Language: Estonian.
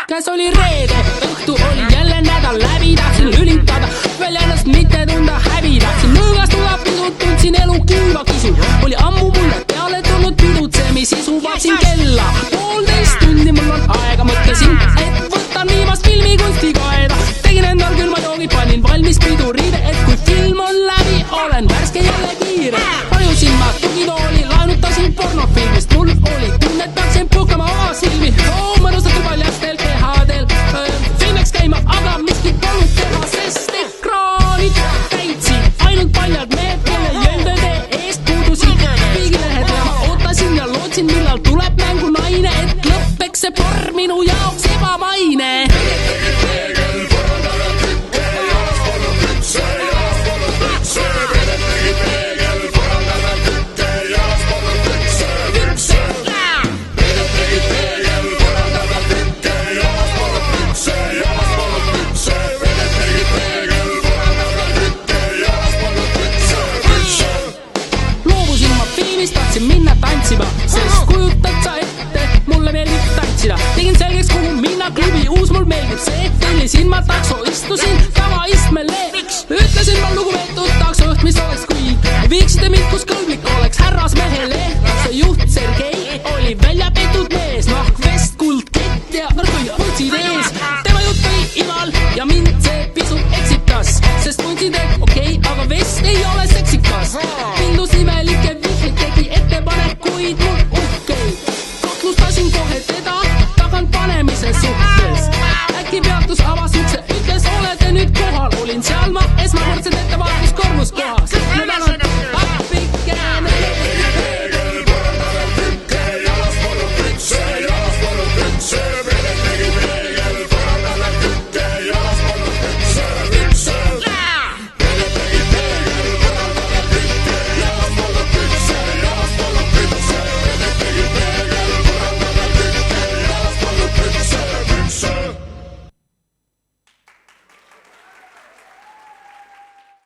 käes oli reede, õhtu oli jälle nädal läbi, tahtsin lülitada, veel ennast mitte tunda häbi, tahtsin nõõgastuda pisut, tundsin elu kiiva kisu, oli ammu mulle peale tulnud pidutsemisisu, vaatasin kella, 1,5 tundi mul on aega, mõtlesin, et võtan viimast filmikunsti kaeda, tegin endal külma joogi, panin valmis piduriide, et kui film on läbi, olen värske jälle kiire, vajusin ma tugitooli, laenutasin pornofilmist, mul oli tunne, et peaksin puhkama oma silmi, mõnustatud paljastel kehadel, filmiks käima, aga miskit polnud teha, sest ekraanid täitsid ainult paljad mehed, kelle jõndade eest puudusid piigilehed ja ma ootasin ja lootsin, millal tuleb mängu naine, et lõppeks see porr minu jaoks ebamaine. Tahtsin minna tantsima, sest kujutad sa ette, mulle meeldib tantsida. Tegin selgeks, kuhu minna, klubi uus mul meeldib see, tellisin ma takso, istusin tavaistmele. Ütlesin ma lugupeetud taksojuht, mis oleks, kui viiksite mind, kus kõlblik oleks härrasmehele. Taksojuht Sergei oli välja peetud mees, nahkvest, kuldkett ja võtsid ees. Tema jutt oli imal ja mind see pisut eksitas, sest tundsid, et okei, aga vest ei ole seksikas. Pindus imelike vihjeid tegi ettepanekuid mul okei. Kaklustasin kohe teda,